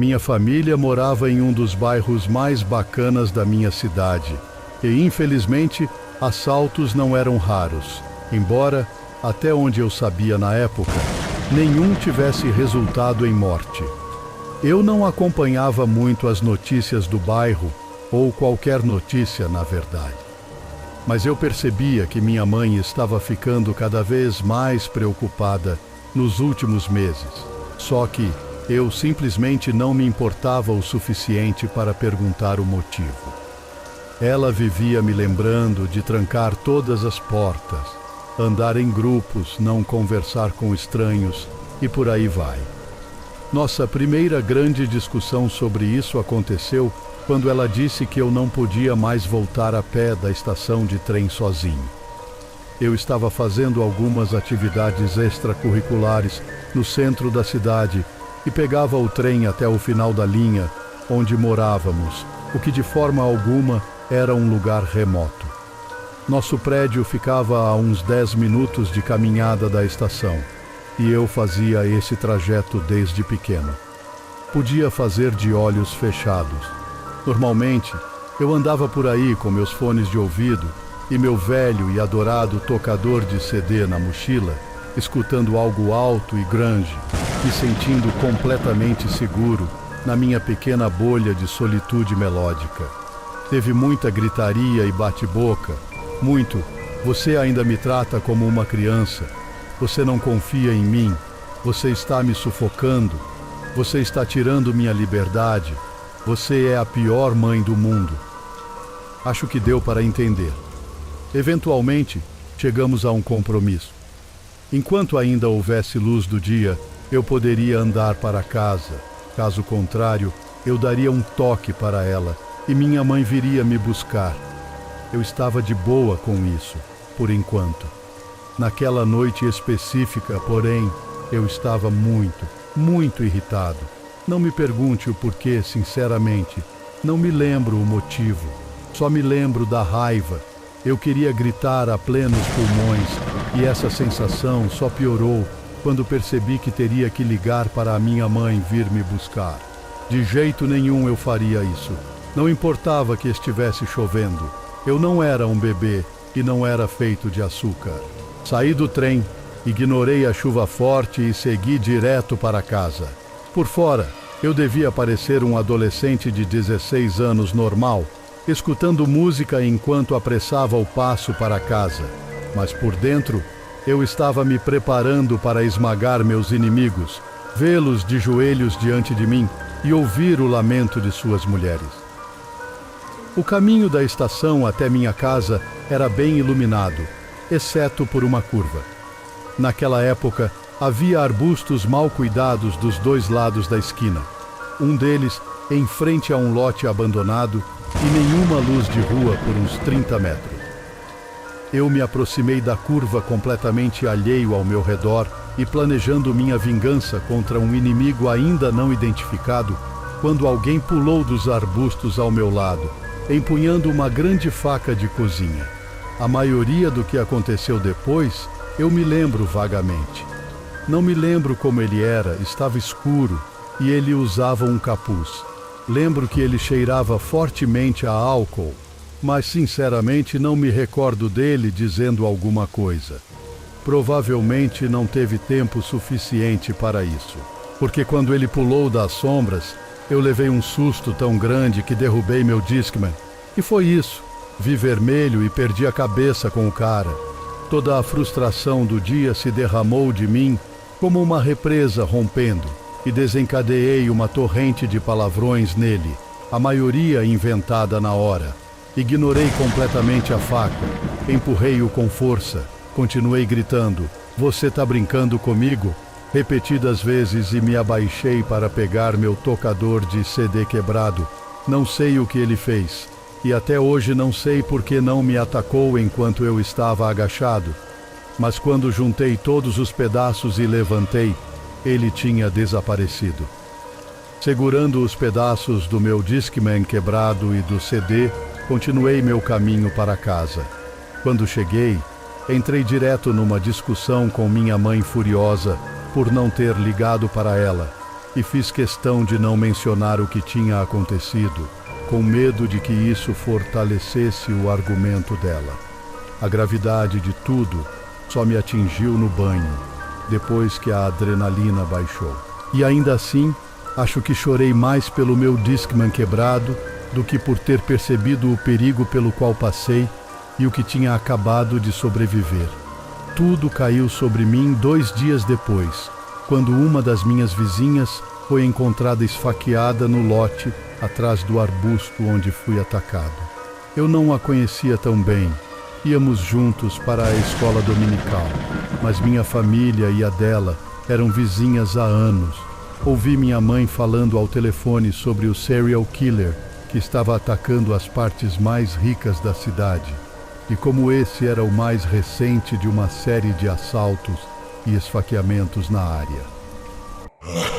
Minha família morava em um dos bairros mais bacanas da minha cidade e, infelizmente, assaltos não eram raros, embora, até onde eu sabia na época, nenhum tivesse resultado em morte. Eu não acompanhava muito as notícias do bairro, ou qualquer notícia, na verdade. Mas eu percebia que minha mãe estava ficando cada vez mais preocupada nos últimos meses. Só que eu simplesmente não me importava o suficiente para perguntar o motivo. Ela vivia me lembrando de trancar todas as portas, andar em grupos, não conversar com estranhos e por aí vai. Nossa primeira grande discussão sobre isso aconteceu quando ela disse que eu não podia mais voltar a pé da estação de trem sozinho. Eu estava fazendo algumas atividades extracurriculares no centro da cidade e pegava o trem até o final da linha, onde morávamos, o que de forma alguma era um lugar remoto. Nosso prédio ficava a uns 10 minutos de caminhada da estação, e eu fazia esse trajeto desde pequeno. Podia fazer de olhos fechados. Normalmente, eu andava por aí com meus fones de ouvido e meu velho e adorado tocador de CD na mochila, escutando algo alto e grunge, me sentindo completamente seguro na minha pequena bolha de solitude melódica. Teve muita gritaria e bate-boca, muito, você ainda me trata como uma criança, você não confia em mim, você está me sufocando, você está tirando minha liberdade, você é a pior mãe do mundo. Acho que deu para entender. Eventualmente, chegamos a um compromisso. Enquanto ainda houvesse luz do dia, eu poderia andar para casa. Caso contrário, eu daria um toque para ela e minha mãe viria me buscar. Eu estava de boa com isso, por enquanto. Naquela noite específica, porém, eu estava muito irritado. Não me pergunte o porquê, sinceramente. Não me lembro o motivo. Só me lembro da raiva. Eu queria gritar a plenos pulmões e essa sensação só piorou quando percebi que teria que ligar para a minha mãe vir me buscar. De jeito nenhum eu faria isso. Não importava que estivesse chovendo. Eu não era um bebê e não era feito de açúcar. Saí do trem, ignorei a chuva forte e segui direto para casa. Por fora, eu devia parecer um adolescente de 16 anos normal, escutando música enquanto apressava o passo para casa. Mas por dentro, eu estava me preparando para esmagar meus inimigos, vê-los de joelhos diante de mim e ouvir o lamento de suas mulheres. O caminho da estação até minha casa era bem iluminado, exceto por uma curva. Naquela época, havia arbustos mal cuidados dos dois lados da esquina. Um deles em frente a um lote abandonado e nenhuma luz de rua por uns 30 metros. Eu me aproximei da curva completamente alheio ao meu redor e planejando minha vingança contra um inimigo ainda não identificado, quando alguém pulou dos arbustos ao meu lado, empunhando uma grande faca de cozinha. A maioria do que aconteceu depois, eu me lembro vagamente. Não me lembro como ele era, estava escuro e ele usava um capuz. Lembro que ele cheirava fortemente a álcool, mas sinceramente não me recordo dele dizendo alguma coisa. Provavelmente não teve tempo suficiente para isso, porque quando ele pulou das sombras, eu levei um susto tão grande que derrubei meu Discman. E foi isso. Vi vermelho e perdi a cabeça com o cara. Toda a frustração do dia se derramou de mim como uma represa rompendo e desencadeei uma torrente de palavrões nele, a maioria inventada na hora. Ignorei completamente a faca, empurrei-o com força, continuei gritando, "Você tá brincando comigo?" repetidas vezes e me abaixei para pegar meu tocador de CD quebrado. Não sei o que ele fez, e até hoje não sei por que não me atacou enquanto eu estava agachado. Mas quando juntei todos os pedaços e levantei, ele tinha desaparecido. Segurando os pedaços do meu Discman quebrado e do CD, continuei meu caminho para casa. Quando cheguei, entrei direto numa discussão com minha mãe furiosa por não ter ligado para ela. e fiz questão de não mencionar o que tinha acontecido, com medo de que isso fortalecesse o argumento dela. A gravidade de tudo só me atingiu no banho, depois que a adrenalina baixou. E ainda assim, acho que chorei mais pelo meu Discman quebrado do que por ter percebido o perigo pelo qual passei e o que tinha acabado de sobreviver. Tudo caiu sobre mim 2 dias depois, quando uma das minhas vizinhas foi encontrada esfaqueada no lote atrás do arbusto onde fui atacado. Eu não a conhecia tão bem. Íamos juntos para a escola dominical, mas minha família e a dela eram vizinhas há anos. Ouvi minha mãe falando ao telefone sobre o serial killer que estava atacando as partes mais ricas da cidade, e como esse era o mais recente de uma série de assaltos e esfaqueamentos na área.